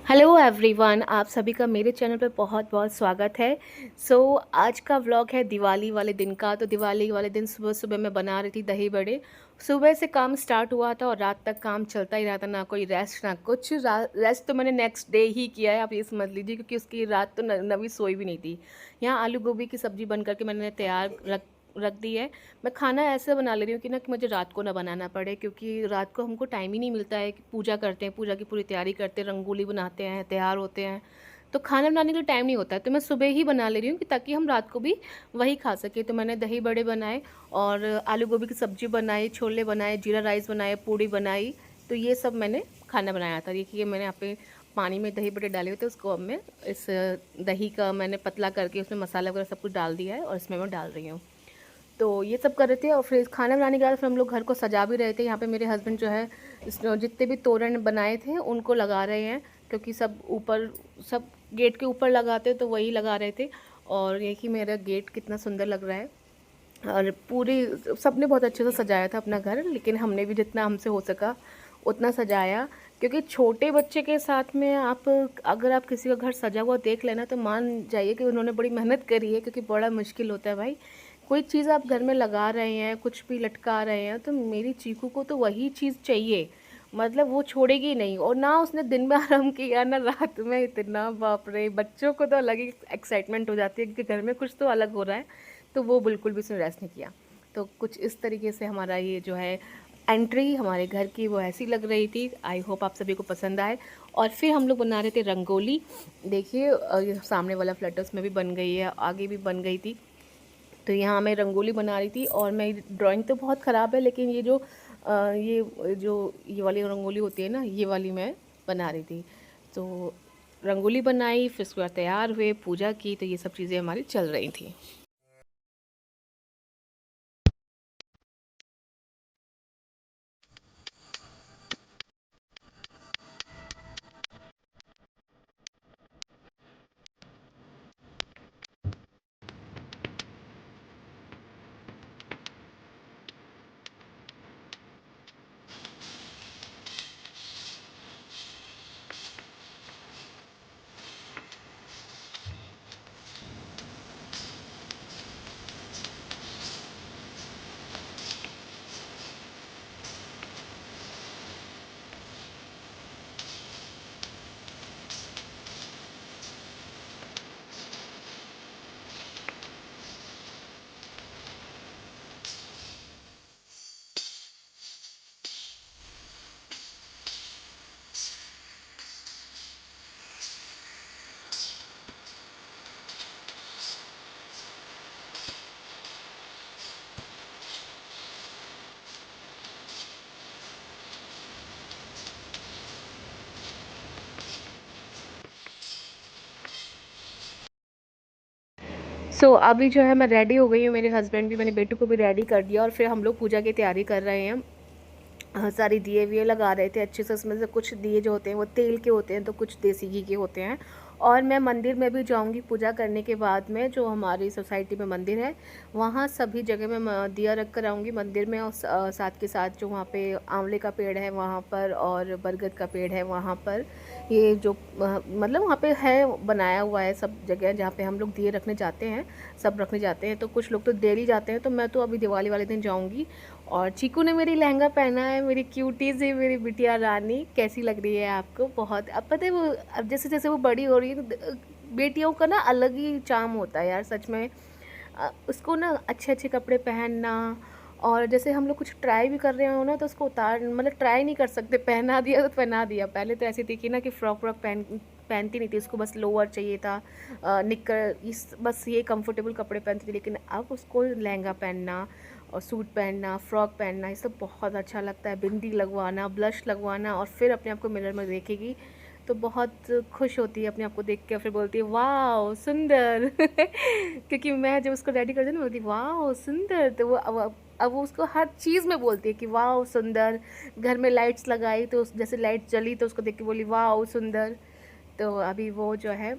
Hello everyone, आप सभी का मेरे चैनल पे बहुत बहुत स्वागत है। आज का व्लॉग है दिवाली वाले दिन का। तो दिवाली वाले दिन सुबह सुबह मैं बना रही थी दही बड़े। सुबह से काम स्टार्ट हुआ था और रात तक काम चलता ही रहा था, ना कोई रेस्ट ना कुछ। रेस्ट तो मैंने नेक्स्ट डे ही किया है, आप ये समझ लीजिए, क्योंकि उसकी रात तो नवी सोई भी नहीं थी। यहाँ आलू गोभी की सब्ज़ी बन करके मैंने तैयार रख रख दी है। मैं खाना ऐसे बना ले रही हूँ कि कि मुझे रात को ना बनाना पड़े, क्योंकि रात को हमको टाइम ही नहीं मिलता है कि पूजा करते हैं, पूजा की पूरी तैयारी करते हैं, रंगोली बनाते हैं, तैयार होते हैं, तो खाना बनाने के लिए टाइम नहीं होता है। तो मैं सुबह ही बना ले रही हूँ कि ताकि हम रात को भी वही खा सके। तो मैंने दही बड़े बनाए और आलू गोभी की सब्ज़ी बनाई, छोले बनाए, जीरा राइस बनाए, पूड़ी बनाई। तो ये सब मैंने खाना बनाया था। देखिए मैंने यहाँ पे पानी में दही बड़े डाले हुए थे, उसको अब मैं इस दही का मैंने पतला करके उसमें मसाला वगैरह सब कुछ डाल दिया है और इसमें मैं डाल रही हूँ। तो ये सब कर रहे थे और फिर खाना बनाने के बाद फिर हम लोग घर को सजा भी रहे थे। यहाँ पे मेरे हस्बैंड जो है जितने भी तोरण बनाए थे उनको लगा रहे हैं, क्योंकि सब गेट के ऊपर लगाते तो वही लगा रहे थे। और ये कि मेरा गेट कितना सुंदर लग रहा है। और पूरी सबने बहुत अच्छे से सजाया था अपना घर, लेकिन हमने भी जितना हमसे हो सका उतना सजाया। क्योंकि छोटे बच्चे के साथ में अगर आप किसी का घर सजा हुआ देख लेना तो मान जाइए कि उन्होंने बड़ी मेहनत करी है, क्योंकि बड़ा मुश्किल होता है भाई। कोई चीज़ आप घर में लगा रहे हैं, कुछ भी लटका रहे हैं, तो मेरी चीकू को तो वही चीज़ चाहिए। मतलब वो छोड़ेगी नहीं। और ना उसने दिन में आराम किया ना रात में। इतना बाप रे, बच्चों को तो अलग ही एक्साइटमेंट हो जाती है कि घर में कुछ तो अलग हो रहा है। तो वो बिल्कुल भी उसने रेस्ट नहीं किया। तो कुछ इस तरीके से हमारा ये जो है एंट्री हमारे घर की वो ऐसी लग रही थी। आई होप आप सभी को पसंद आए। और फिर हम लोग बना रहे थे रंगोली। देखिए ये सामने वाला फ्लैटर्स में भी बन गई है, आगे भी बन गई थी। तो यहाँ मैं रंगोली बना रही थी और मैं ड्राइंग तो बहुत ख़राब है, लेकिन ये वाली रंगोली होती है ना, ये वाली मैं बना रही थी। तो रंगोली बनाई, फिर उसके बाद तैयार हुए, पूजा की, तो ये सब चीज़ें हमारी चल रही थी। अभी जो है मैं रेडी हो गई हूँ, मेरे हस्बैंड भी, मैंने बेटू को भी रेडी कर दिया और फिर हम लोग पूजा की तैयारी कर रहे हैं। सारी दिए विए लगा रहे थे अच्छे से। उसमें से कुछ दिए जो होते हैं वो तेल के होते हैं, तो कुछ देसी घी के होते हैं। और मैं मंदिर में भी जाऊंगी पूजा करने के बाद में, जो हमारी सोसाइटी में मंदिर है वहाँ सभी जगह मैं दिया रख कर आऊँगी मंदिर में। और साथ के साथ जो वहाँ पे आंवले का पेड़ है वहाँ पर और बरगद का पेड़ है वहाँ पर, ये जो मतलब वहाँ पे है बनाया हुआ है सब जगह जहाँ पे हम लोग दिए रखने जाते हैं, सब रखने जाते हैं। तो कुछ लोग तो डेली जाते हैं, तो मैं तो अभी दिवाली वाले दिन जाऊँगी। और चीकू ने मेरी लहंगा पहना है, मेरी क्यूटी सी मेरी बिटिया रानी। कैसी लग रही है आपको? बहुत, अब पता है वो अब जैसे जैसे वो बड़ी हो रही है तो बेटियों का ना अलग ही चार्म होता है यार, सच में। उसको ना अच्छे अच्छे कपड़े पहनना, और जैसे हम लोग कुछ ट्राई भी कर रहे हो ना तो उसको उतार, मतलब ट्राई नहीं कर सकते, पहना दिया तो पहना दिया। पहले तो ऐसी थी कि ना कि फ्रॉक व्रॉक पहनती नहीं थी, उसको बस लोअर चाहिए था, निक्कर, इस बस ये कंफर्टेबल कपड़े पहनती थी। लेकिन अब उसको लहंगा पहनना और सूट पहनना, फ्रॉक पहनना, ये सब बहुत अच्छा लगता है। बिंदी लगवाना, ब्लश लगवाना, और फिर अपने आप को मिरर में देखेगी तो बहुत खुश होती है अपने आप को देख के, और फिर बोलती है वाह सुंदर। क्योंकि मैं जब उसको रेडी करती हूँ ना बोलती वाह सुंदर, तो वो अब वो उसको हर चीज़ में बोलती है कि वाह सुंदर। घर में लाइट्स लगाई तो जैसे लाइट जली तो उसको देख के बोली वाह सुंदर। तो अभी वो जो है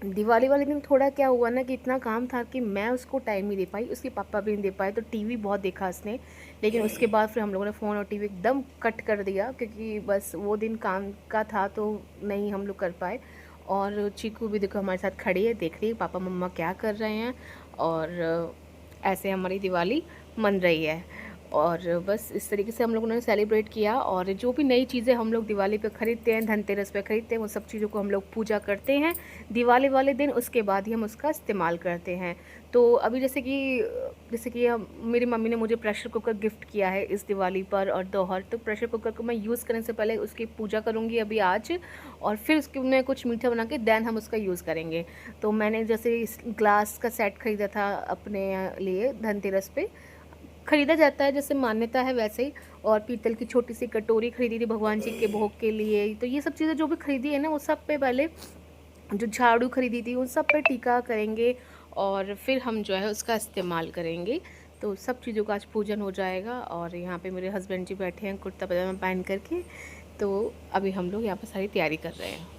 दिवाली वाले दिन थोड़ा क्या हुआ ना कि इतना काम था कि मैं उसको टाइम नहीं दे पाई, उसके पापा भी नहीं दे पाए, तो टीवी बहुत देखा उसने। लेकिन उसके बाद फिर हम लोगों ने फ़ोन और टीवी एकदम कट कर दिया, क्योंकि बस वो दिन काम का था तो नहीं हम लोग कर पाए। और चीकू भी देखो हमारे साथ खड़ी है, देख रही है पापा मम्मा क्या कर रहे हैं। और ऐसे हमारी दिवाली मन रही है। और बस इस तरीके से हम लोगों ने सेलिब्रेट किया। और जो भी नई चीज़ें हम लोग दिवाली पे ख़रीदते हैं, धनतेरस पे ख़रीदते हैं, वो सब चीज़ों को हम लोग पूजा करते हैं दिवाली वाले दिन, उसके बाद ही हम उसका इस्तेमाल करते हैं। तो अभी जैसे कि मेरी मम्मी ने मुझे प्रेशर कुकर गिफ्ट किया है इस दिवाली पर और त्योहार, तो प्रेशर कुकर को मैं यूज़ करने से पहले उसकी पूजा करूँगी अभी आज, और फिर उसके में कुछ मीठा बना के दैन हम उसका यूज़ करेंगे। तो मैंने जैसे इस ग्लास का सेट ख़रीदा था अपने लिए धनतेरस पे, खरीदा जाता है जैसे मान्यता है वैसे ही। और पीतल की छोटी सी कटोरी खरीदी थी भगवान जी के भोग के लिए। तो ये सब चीज़ें जो भी खरीदी है ना, वो सब पे पहले जो झाड़ू खरीदी थी उन सब पे टीका करेंगे, और फिर हम जो है उसका इस्तेमाल करेंगे। तो सब चीज़ों का आज पूजन हो जाएगा। और यहाँ पे मेरे हस्बैंड जी बैठे हैं कुर्ता पजामा पहन करके। तो अभी हम लोग यहाँ पर सारी तैयारी कर रहे हैं।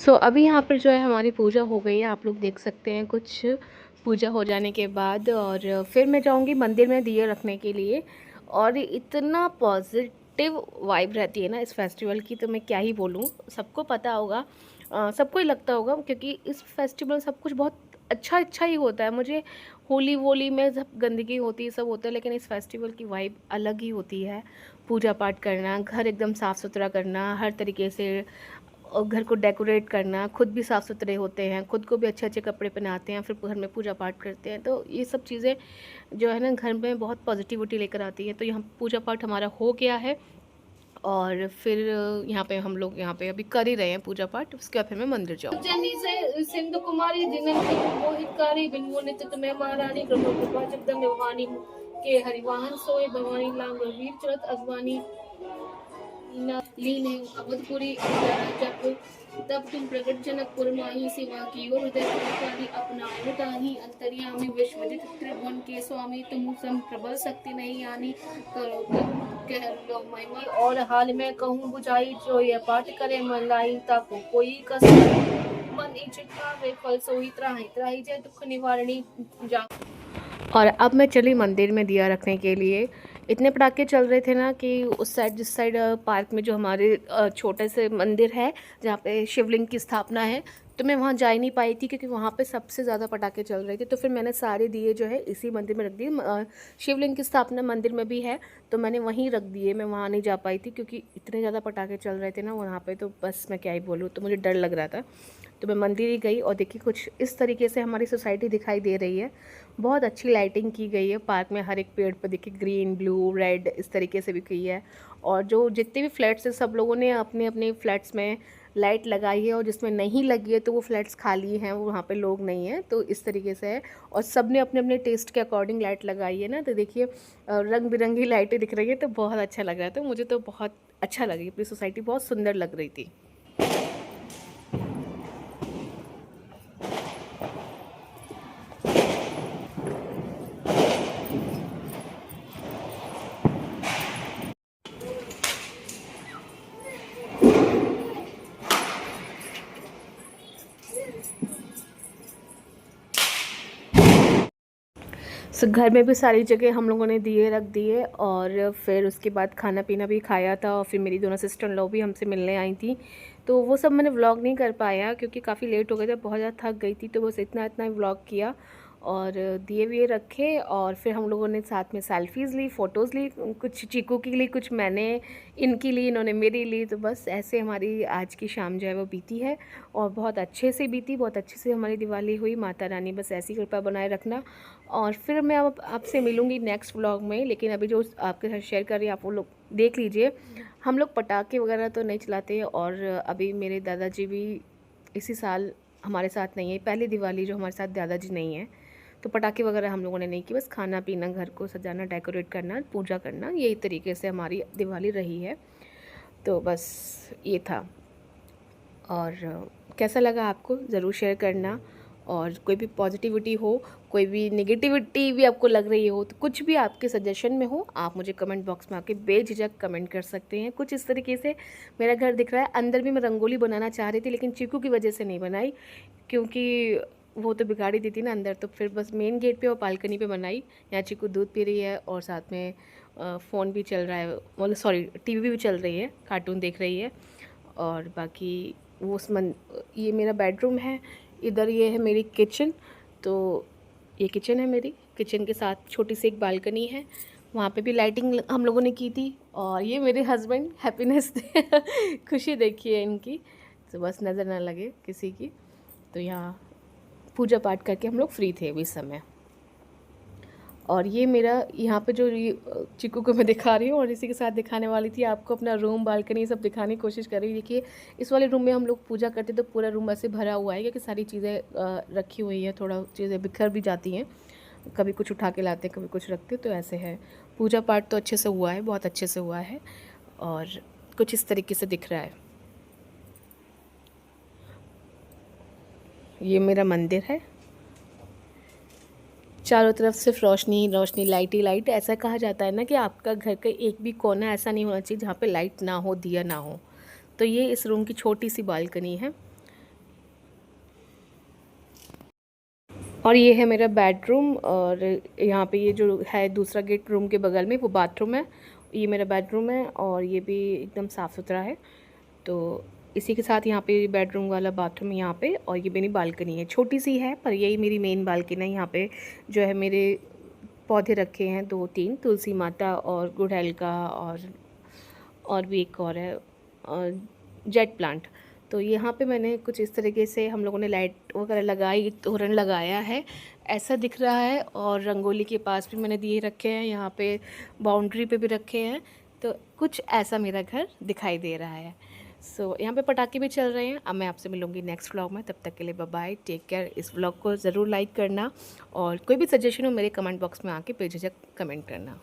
अभी यहाँ पर जो है हमारी पूजा हो गई है, आप लोग देख सकते हैं कुछ पूजा हो जाने के बाद। और फिर मैं जाऊँगी मंदिर में दिए रखने के लिए। और इतना पॉजिटिव वाइब रहती है ना इस फेस्टिवल की, तो मैं क्या ही बोलूँ, सबको पता होगा, सबको ही लगता होगा, क्योंकि इस फेस्टिवल सब कुछ बहुत अच्छा अच्छा ही होता है। मुझे होली वोली में सब गंदगी होती है, सब होता है, लेकिन इस फेस्टिवल की वाइब अलग ही होती है। पूजा पाठ करना, घर एकदम साफ़ सुथरा करना, हर तरीके से और घर को डेकोरेट करना, खुद भी साफ़ सुथरे होते हैं, खुद को भी अच्छे अच्छे कपड़े पहनाते हैं, फिर घर में पूजा पाठ करते हैं। तो ये सब चीज़ें जो है ना घर में बहुत पॉजिटिविटी लेकर आती है। तो यहाँ पूजा पाठ हमारा हो गया है। और फिर यहाँ पे हम लोग यहाँ पे अभी कर ही रहे हैं पूजा पाठ, उसके बाद फिर मैं मंदिर जाऊँ। जनी से सिंधु कुमारी जिनन की मोहितकारी बिन मोनित तुम्हें महारानी ब्रह्म कृपा जगदम्ब भवानी के हरिवाहन सोए भवानी लांग वीर चरत अगवानी लीन अवधपुरी जब तब तुम प्रकट जनकपुर माही सेवा की और हृदय पुरकारी अपना ताही अंतर्यामी विश्वजित त्रिभुवन के स्वामी तुम सम प्रबल शक्ति नहीं आनी करो तुम कह लो महिमा। और हाल में कहूँ बुझाई जो ये पाठ करे मन लाई ताको कोई कस मन इच्छा वे फल सोही त्राही त्राही जय दुख निवारणी जा। और अब मैं चली मंदिर में दिया रखने के लिए। इतने पटाखे चल रहे थे ना कि उस साइड जिस साइड पार्क में जो हमारे छोटे से मंदिर है जहाँ पे शिवलिंग की स्थापना है, तो मैं वहाँ जा ही नहीं पाई थी, क्योंकि वहाँ पे सबसे ज़्यादा पटाखे चल रहे थे। तो फिर मैंने सारे दिए जो है इसी मंदिर में रख दिए। शिवलिंग की स्थापना मंदिर में भी है, तो मैंने वहीं रख दिए। मैं वहाँ नहीं जा पाई थी क्योंकि इतने ज़्यादा पटाखे चल रहे थे ना वहाँ पे, तो बस मैं क्या ही बोलूँ, तो मुझे डर लग रहा था। तो मैं मंदिर ही गई और देखी कुछ इस तरीके से हमारी सोसाइटी दिखाई दे रही है। बहुत अच्छी लाइटिंग की गई है पार्क में, हर एक पेड़ पर देखिए ग्रीन ब्लू रेड इस तरीके से भी की है। और जो जितने भी फ्लैट्स हैं सब लोगों ने अपने अपने फ्लैट्स में लाइट लगाई है और जिसमें नहीं लगी है तो वो फ्लैट्स खाली हैं, वो वहाँ पे लोग नहीं हैं, तो इस तरीके से है। और सब ने अपने अपने टेस्ट के अकॉर्डिंग लाइट लगाई है ना, तो देखिए रंग बिरंगी लाइटें दिख रही है, तो बहुत अच्छा लग रहा है। तो मुझे तो बहुत अच्छा लगी, अपनी सोसाइटी बहुत सुंदर लग रही थी। सो घर में भी सारी जगह हम लोगों ने दिए रख दिए, और फिर उसके बाद खाना पीना भी खाया था, और फिर मेरी दोनों सिस्टर इन लॉ भी हमसे मिलने आई थी। तो वो सब मैंने व्लॉग नहीं कर पाया क्योंकि काफ़ी लेट हो गया था, बहुत ज़्यादा थक गई थी, तो बस इतना इतना ही व्लॉग किया और दिए विए रखे। और फिर हम लोगों ने साथ में सेल्फीज़ ली, फ़ोटोज़ ली, कुछ चीकू की ली, कुछ मैंने इनकी ली, इन्होंने मेरी ली। तो बस ऐसे हमारी आज की शाम जो है वो बीती है, और बहुत अच्छे से बीती, बहुत अच्छे से हमारी दिवाली हुई। माता रानी बस ऐसी कृपा बनाए रखना। और फिर मैं अब आपसे मिलूँगी नेक्स्ट व्लॉग में, लेकिन अभी जो आपके साथ शेयर कर रही हूँ आप वो लोग देख लीजिए। हम लोग पटाखे वगैरह तो नहीं चलाते, और अभी मेरे दादाजी भी इसी साल हमारे साथ नहीं है, पहली दिवाली जो हमारे साथ दादाजी नहीं है, तो पटाखे वगैरह हम लोगों ने नहीं की। बस खाना पीना, घर को सजाना, डेकोरेट करना, पूजा करना, यही तरीके से हमारी दिवाली रही है। तो बस ये था। और कैसा लगा आपको ज़रूर शेयर करना। और कोई भी पॉजिटिविटी हो, कोई भी नेगेटिविटी भी आपको लग रही हो, तो कुछ भी आपके सजेशन में हो, आप मुझे कमेंट बॉक्स में आके बेझिझक कमेंट कर सकते हैं। कुछ इस तरीके से मेरा घर दिख रहा है। अंदर भी मैं रंगोली बनाना चाह रही थी, लेकिन चीकू की वजह से नहीं बनाई, क्योंकि वो तो बिगाड़ ही दी थी ना अंदर। तो फिर बस मेन गेट पे और बालकनी पे बनाई। यहाँ चीकू दूध पी रही है, और साथ में फ़ोन भी चल रहा है, मतलब सॉरी टीवी भी चल रही है, कार्टून देख रही है। और बाकी वो ये मेरा बेडरूम है, इधर ये है मेरी किचन। तो ये किचन है मेरी, किचन के साथ छोटी सी एक बालकनी है, वहाँ पे भी लाइटिंग हम लोगों ने की थी। और ये मेरे हस्बैंड हैप्पीनेस खुशी देखिए इनकी, तो बस नज़र ना लगे किसी की। तो यहाँ पूजा पाठ करके हम लोग फ्री थे अभी इस समय। और ये मेरा यहाँ पे जो चिक्कू को मैं दिखा रही हूँ, और इसी के साथ दिखाने वाली थी आपको अपना रूम, बालकनी, सब दिखाने की कोशिश कर रही हूँ। देखिए इस वाले रूम में हम लोग पूजा करते तो पूरा रूम ऐसे भरा हुआ है, क्योंकि सारी चीज़ें रखी हुई है, थोड़ा चीज़ें बिखर भी जाती हैं, कभी कुछ उठा के लाते हैं, कभी कुछ रखते, तो ऐसे है। पूजा पाठ तो अच्छे से हुआ है, बहुत अच्छे से हुआ है, और कुछ इस तरीके से दिख रहा है। ये मेरा मंदिर है, चारों तरफ सिर्फ रोशनी रोशनी, लाइट ही लाइट। ऐसा कहा जाता है ना कि आपका घर का एक भी कोना ऐसा नहीं होना चाहिए जहाँ पे लाइट ना हो, दिया ना हो। तो ये इस रूम की छोटी सी बालकनी है। और ये है मेरा बेडरूम, और यहाँ पे ये जो है दूसरा गेट रूम के बगल में, वो बाथरूम है। ये मेरा बेडरूम है, और ये भी एकदम साफ़ सुथरा है। तो इसी के साथ यहाँ पे बेडरूम वाला बाथरूम यहाँ पे, और ये मेरी बालकनी है, छोटी सी है पर यही मेरी मेन बालकनी है। यहाँ पे जो है मेरे पौधे रखे हैं 2-3, तुलसी माता और गुड़हल का, और भी एक और है जेट प्लांट। तो यहाँ पे मैंने कुछ इस तरीके से हम लोगों ने लाइट वगैरह लगाई, तोरण लगाया है, ऐसा दिख रहा है। और रंगोली के पास भी मैंने दिए रखे हैं, यहाँ पे बाउंड्री पे भी रखे हैं। तो कुछ ऐसा मेरा घर दिखाई दे रहा है। सो यहाँ पे पटाखे भी चल रहे हैं। अब मैं आपसे मिलूँगी नेक्स्ट व्लॉग में, तब तक के लिए बाय बाय, टेक केयर। इस व्लॉग को ज़रूर लाइक करना, और कोई भी सजेशन हो मेरे कमेंट बॉक्स में आके बेझिझक कमेंट करना।